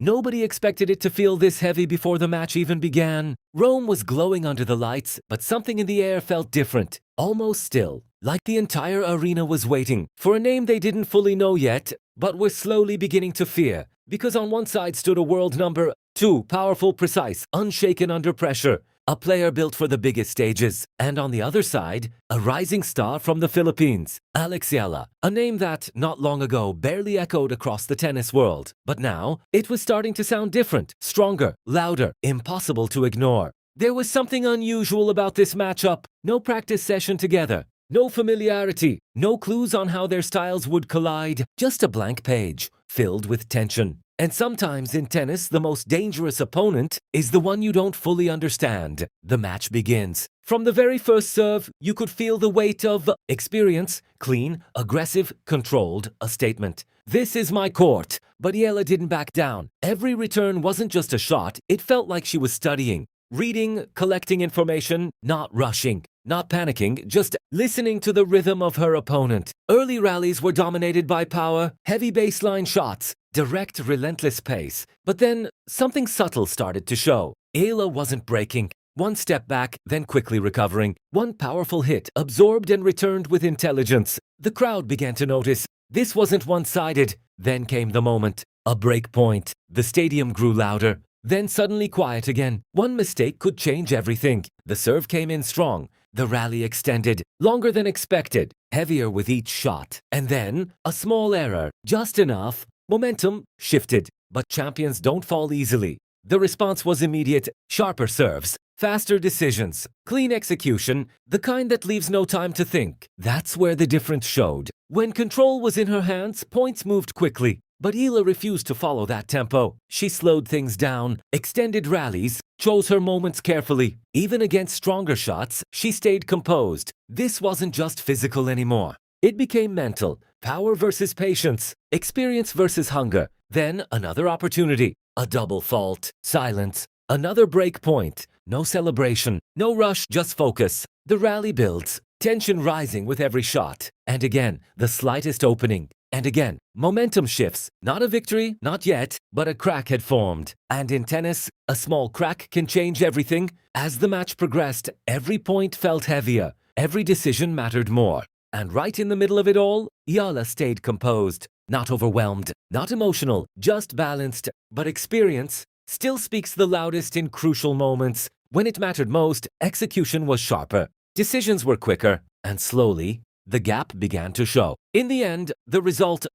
Nobody expected it to feel this heavy before the match even began. Rome was glowing under the lights, but something in the air felt different, almost still, like the entire arena was waiting for a name they didn't fully know yet, but were slowly beginning to fear. Because on one side stood a world number 2, powerful, precise, unshaken under pressure, a player built for the biggest stages, and on the other side, a rising star from the Philippines, Eala, a name that, not long ago, barely echoed across the tennis world. But now, it was starting to sound different, stronger, louder, impossible to ignore. There was something unusual about this matchup. No practice session together, no familiarity, no clues on how their styles would collide, just a blank page, filled with tension. And sometimes in tennis, the most dangerous opponent is the one you don't fully understand. The match begins. From the very first serve, you could feel the weight of experience, clean, aggressive, controlled, a statement. This is my court. But Eala didn't back down. Every return wasn't just a shot, it felt like she was studying. Reading, collecting information, not rushing, not panicking, just listening to the rhythm of her opponent. Early rallies were dominated by power, heavy baseline shots, direct, relentless pace. But then, something subtle started to show. Eala wasn't breaking. One step back, then quickly recovering. One powerful hit, absorbed and returned with intelligence. The crowd began to notice. This wasn't one-sided. Then came the moment. A break point. The stadium grew louder. Then suddenly quiet again. One mistake could change everything. The serve came in strong. The rally extended, longer than expected, heavier with each shot. And then, a small error, just enough. Momentum shifted. But champions don't fall easily. The response was immediate, sharper serves, faster decisions, clean execution, the kind that leaves no time to think. That's where the difference showed. When control was in her hands, points moved quickly. But Eala refused to follow that tempo. She slowed things down, extended rallies, chose her moments carefully. Even against stronger shots, she stayed composed. This wasn't just physical anymore. It became mental. Power versus patience. Experience versus hunger. Then another opportunity. A double fault. Silence. Another break point. No celebration. No rush, just focus. The rally builds. Tension rising with every shot. And again, the slightest opening. And again, momentum shifts. Not a victory, not yet, but a crack had formed. And in tennis, a small crack can change everything. As the match progressed, every point felt heavier. Every decision mattered more. And right in the middle of it all, Eala stayed composed. Not overwhelmed, not emotional, just balanced. But experience still speaks the loudest in crucial moments. When it mattered most, execution was sharper. Decisions were quicker. And slowly, the gap began to show. In the end, the result,